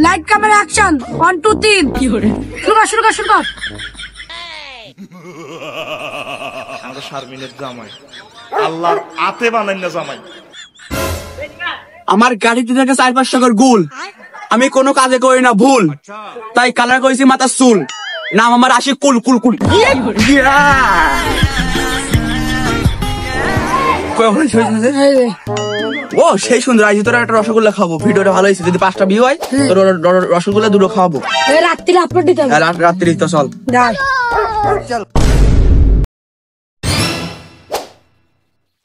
Light camera action 1 2 3 শুরু কর আমরা শারমিনের জামাই আল্লাহর আতে বানাই না জামাই। আমার গাড়িতে থেকে 4-5 টাকার গুল, আমি কোনো কাজে করি না ভুল, তাই কালার করেছি মাথার চুল, নাম আমার আশিক কুল কুল কুল। ও সেই সুন্দর, আজ তোরা একটা রসগোল্লা খাবো, ভিডিওটা ভালো হয়েছে, যদি 5টা ভিউ হয় তোর রসগোল্লা 2টো খাওয়াবো। রাত্রিরে আপলোড দিতে হবে, রাত্রি তো চল।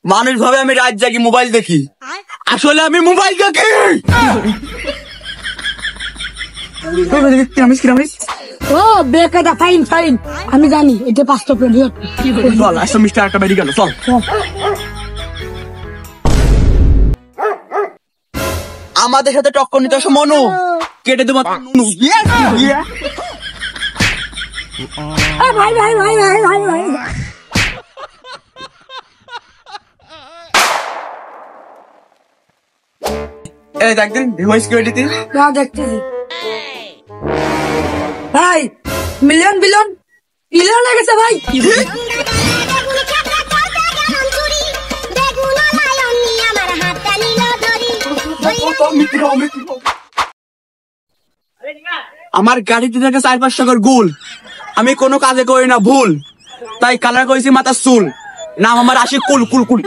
মানুষ ভাবে আমি রাত জাগি মোবাইল দেখি, আসলে আমি মোবাইল দেখি। ও বেকায়দা ফাইন আমি জানি এটা 5টা পিরিয়ড। চল আসো মিস্টার, একটা বেরিয়ে গেল, চল। আমাদের সাথে টক্কর নিতে আসো মনু, কেটে দেবো। ভাই এই দেখতেন সিকিউরিটি না দেখতেছি ভাই, মিলিয়ন লেগেছে ভাই। আমার গাড়িতে থেকে 4-5 টাকার গুল, আমি কোনো কাজে করি না ভুল, তাই কালার করেছি মাথার চুল, নাম আমার আশিক কুল কুল কুল।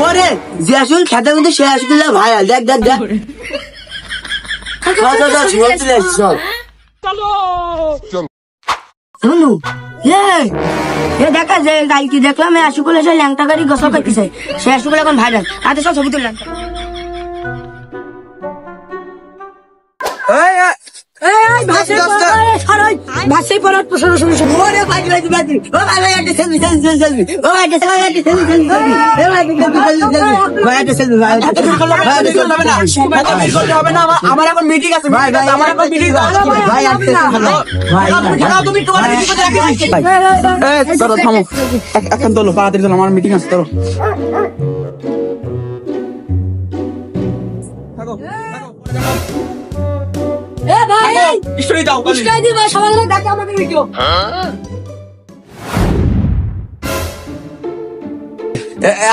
ওরে যে আসল খেতার মধ্যে সে আসল ভাই, দেখ দেখা যায় কালকে দেখলাম আশুকুল এসে ল্যাংটা গাড়ি গোসল করতেছে, সে আশুকুল এখন ভাইরাল, হাতে সব ছবি তুললাম। আমার এখন মিটিং আছে, থামো এখন, তোলো তাড়াতাড়ি চলো, আমার মিটিং আছে, তোলো।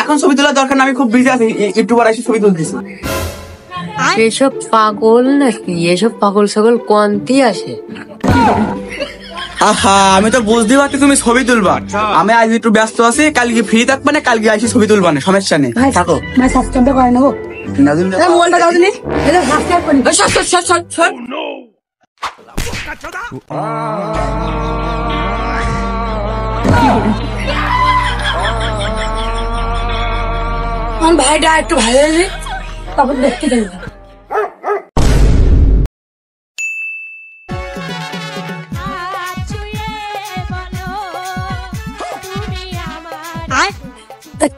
এখন ছবি তোলার দরকার না, আমি খুব বিজি আছি, একটু পর এসে ছবি তুলতেছি। এসব পাগল নাকি, এসব পাগল ছাগল কোনটি আসে? আহা, আমি তো বুঝতে পারছি তুমি ছবি তুলবা, আমি আজ একটু ব্যস্ত আছি, কালকে ফ্রি থাকবা না, কালকে আসি ছবি তুলবা না, সমস্যা নেই, থাকো। সাবস্ক্রাইব করে নেবো, মোবাইলটা দাও দিনি, সাবস্ক্রাইব করি। আমার ভাইটা একটু ভালো হলে তারপর দেখতে দেবো।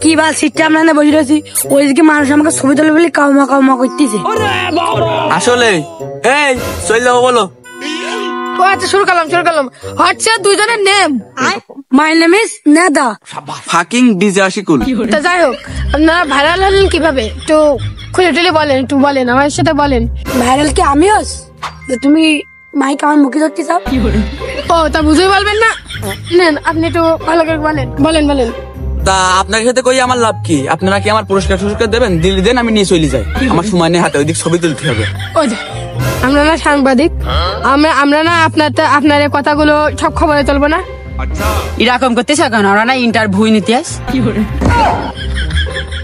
কি বাল সিটটা আমরা বসে রয়েছি, ওইদিকে মানুষ আমাকে ছবি তুলে বলে কাউমা করতেছে। আসলে এই চল যাবো বলো। ও আচ্ছা, শুরু করলাম হোয়াটসঅ্যাপ দুইজনের name, my name is NEDA fucking DJ Ashikul. তা যাই হোক, আপনারা ভাইরাল হলেন কিভাবে একটু খুলে টুলে বলেন, আমার সাথে বলেন। ভাইরাল কি আমিও? তুমি মাইক আমার মুখে ধরতে চাও? ও তা বুঝেই বলবেন না, নেন আপনি একটু ভালো করে বলেন। তা আপনার সাথে কই আমার লাভ কি? আপনারা কি আমার পুরস্কার দেবেন? দিলে দেন, আমি নিয়ে চলে যাই, আমার সময় নেই হাতে, ওইদিক ছবি তুলতে হবে। আমরা না সাংবাদিক, আমরা না আপনার কথাগুলো সব খবরে তুলবো না। এরকম করতেছে কেন? ওরা না ইন্টারভিউ নিতে আস।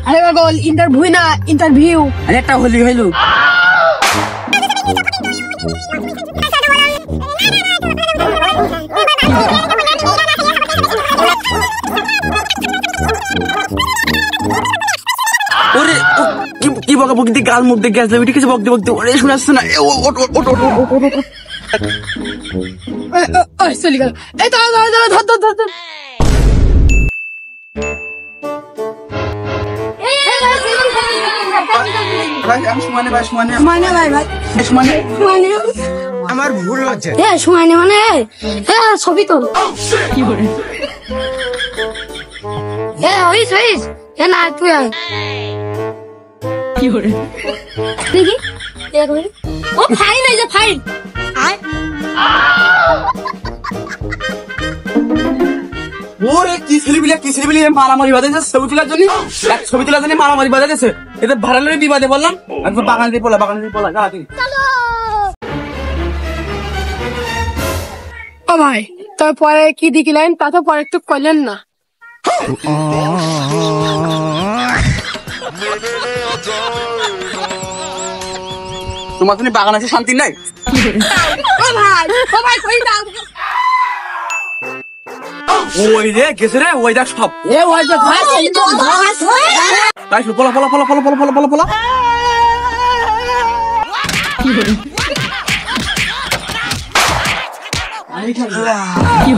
আরে বল ইন্টারভিউ না ইন্টারভিউ, আরে একটা হলি হইলো। ওরে কি বকা বকি দিয়ে গাল মুখ দিয়ে গ্যাস দেবে, ঠিক আছে বকতে ওরে শোনাচ্ছে না। চলে গেল, এই ধর ভাই, আমি সমানে ভাই। আমার ভুল হচ্ছে। সময় নেই মানে ছবি তো হইস হইস না তুই আয়। দেখি ও ফাইন এই যে ফাইন ওরে কি ছেলেপিলে মারামারি বাজাইছে ছবি তোলার জন্য, এক ছবি তোলার জন্য মারামারি বাজাইছে। এতে ভাড়ালের বিবাদে বললাম একদম বাগান দিয়ে পলা গাড়ি। ও ভাই তবে পরে কি দেখিলেন তা তো পরে একটু করলেন না। তোমার জন্য বাগান আছে শান্তি নাই। ও ভাই কই দাও ওই রে গেছে রে ওই দেখ সব। ওই যে তাই পলা কি